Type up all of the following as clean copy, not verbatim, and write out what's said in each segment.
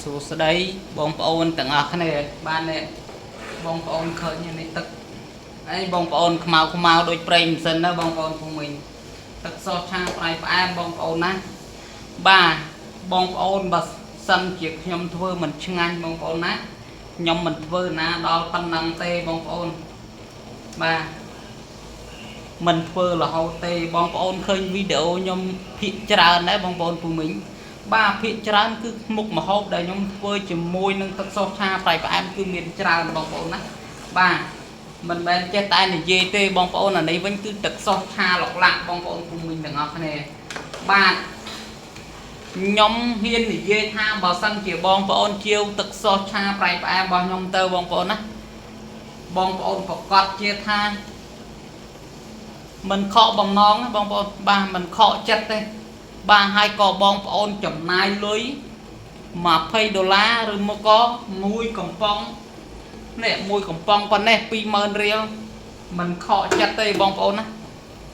សួស្តីបងប្អូនទាំងអស់គ្នាបានបងប្អូនឃើញនេះទឹកហើយបងប្អូនខ្មៅដូចប្រេងម៉ាស៊ីនណាបងប្អូនភូមិមិញទឹកសឆាប្រៃផ្អែមបងប្អូនណាបាទបងប្អូនបើសិនជាខ្ញុំធ្វើមិនឆ្ងាញ់បងប្អូនណាខ្ញុំមិនធ្វើណាដល់ប៉ុណ្ណឹងទេបងប្អូនបាទមិនធ្វើរហូតទេបងប្អូនឃើញវីដេអូខ្ញុំភាគច្រើនដែរបងប្អូនភូមិមិញបាទភាគច្រើនគឺមុខម្ហូបដែលខ្ញុំធ្វើជាមួយនឹងទឹកសឆាប្រៃផ្អែមគឺមានច្រើនបងប្អូនណាបាទមិនមែនចេះតែនិយាយទេបងប្អូនអានេះវិញគឺទឹកសឆាឡុកឡាក់បងប្អូនភូមិមិញទាំងអស់គ្នាបាទខ្ញុំហ៊ាននិយាយថាបើសិនជាបងប្អូនជាវទឹកសឆាប្រៃផ្អែមរបស់ខ្ញុំទៅបងប្អូនណាបងប្អូនប្រកាសជាថាមិនខកបំណងបងប្អូនបាទមិនខកចិត្តទេបាទហើយក៏បងប្អូនចំណាយលុយ$20ឬមកក៏មួយកំប៉ុងនេះមួយកំប៉ុងប៉ុណ្ណេះ20000រៀលមិនខកចិត្តទេបងប្អូនណា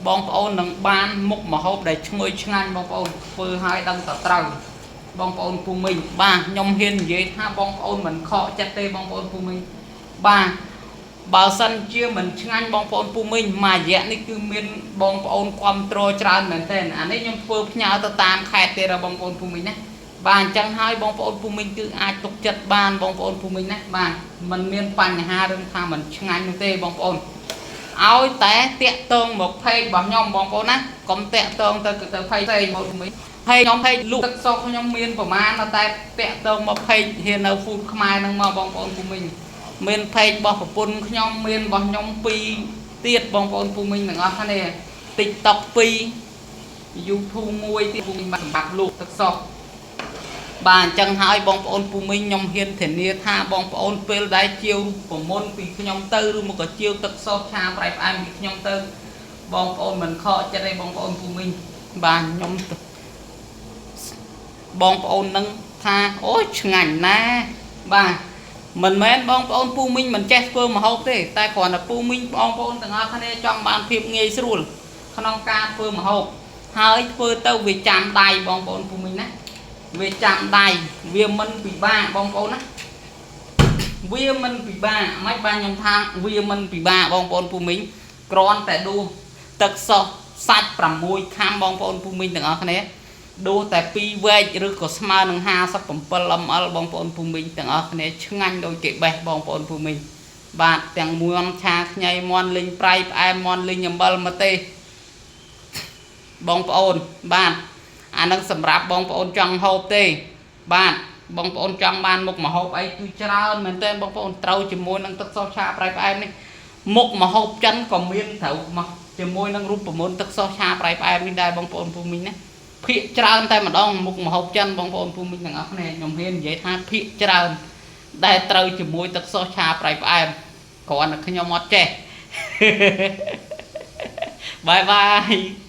បងប្អូននឹងបានមុខម្ហូបដែលឈ្ងុយឆ្ងាញ់បងប្អូនធ្វើឲ្យដឹងតែត្រូវបងប្អូនភូមិមិញបាទខ្ញុំហ៊ាននិយាយថាបងប្អូនមិនខកចិត្តទេបងប្អូនភូមិមិញបាទបើសិនជាមិនឆ្ងាញ់បងប្អូនភូមិមិញមួយរយៈនេះគឺមានបងប្អូនគាំទ្រច្រើនមែនទែនអានេះខ្ញុំធ្វើផ្ញើទៅតាមខេត្តទៀតបងប្អូនភូមិមិញណាបាទអញ្ចឹងហើយបងប្អូនភូមិមិញគឺអាចទុកចិត្តបានបងប្អូនភូមិមិញណាបាទมันមានបញ្ហារឿងថាมันឆ្ងាញ់នោះទេបងប្អូនឲ្យតែតាក់ទងមកเพจរបស់ខ្ញុំបងប្អូនណាកុំតាក់ទងទៅเพจផ្សេងមកភូមិមិញเพจខ្ញុំเพจលក់ទឹកសុកខ្ញុំមានប្រមាណតែតាក់ទងមកเพจហ៊ាននៅហ្វូតខ្មែរហ្នឹងមកបងប្អូនភូមិមិញមានเพจរបស់ប្រពន្ធខ្ញុំមានរបស់ខ្ញុំ2ទៀតបងប្អូនភូមិមិញទាំងអស់គ្នា TikTok 2 YouTube 1ទៀតភូមិមិញបានសម្រាប់លក់ទឹកសុកបាទអញ្ចឹងហើយបងប្អូនភូមិមិញខ្ញុំហ៊ានធានាថាបងប្អូនពេលដែលជាវប្រមុនពីខ្ញុំទៅឬមកក៏ជាវទឹកសុកឆាប្រៃផ្អែមពីខ្ញុំទៅបងប្អូនមិនខកចិត្តទេបងប្អូនភូមិមិញបាទខ្ញុំបងប្អូននឹងថាអូយឆ្ងាញ់ណាស់បាទមិនមែនបងប្អូនពូមីងមិនចេះធ្វើម្ហូបទេតែគ្រាន់តែពូមីងបងប្អូនទាំងអស់គ្នាចង់បានភាពងាយស្រួលក្នុងការធ្វើម្ហូបហើយធ្វើទៅវាចាំដៃបងប្អូនពូមីងណាវាចាំដៃវាមិនពិបាកបងប្អូនណាវាមិនពិបាកមិនបានខ្ញុំថាវាមិនពិបាកបងប្អូនពូមីងគ្រាន់តែដួសទឹកសុះសាច់6ខាំបងប្អូនពូមីងទាំងអស់គ្នាដួសតែ2វែកឬក៏ស្មើនឹង57 ml បងប្អូនភូមិមិញទាំងអស់គ្នាឆ្ងាញ់ដូចគេបេះបងប្អូនភូមិមិញបាទទាំងមាន់ឆាខ្ញីមាន់លីងប្រៃផ្អែមមាន់លីងអំបិលម្ទេសបងប្អូនបាទអានឹងសម្រាប់បងប្អូនចង់ហូបទេបាទបងប្អូនចង់បានមុខម្ហូបអីគឺច្រើនមែនទែនបងប្អូនត្រូវជាមួយនឹងទឹកសុះឆាប្រៃផ្អែមនេះមុខម្ហូបចិនក៏មានត្រូវមកជាមួយនឹងរូបមន្តទឹកសុះឆាប្រៃផ្អែមនេះដែរបងប្អូនភូមិមិញណាភាគច្រើនតែម្ដងមុខម្ហូបចិនបងប្អូនភូមិមិញទាំងអស់គ្នាខ្ញុំហ៊ាននិយាយថាភាគច្រើនដែលត្រូវជាមួយទឹកសុះឆាប្រៃផ្អែមគ្រាន់តែខ្ញុំអត់ចេះបាយបាយ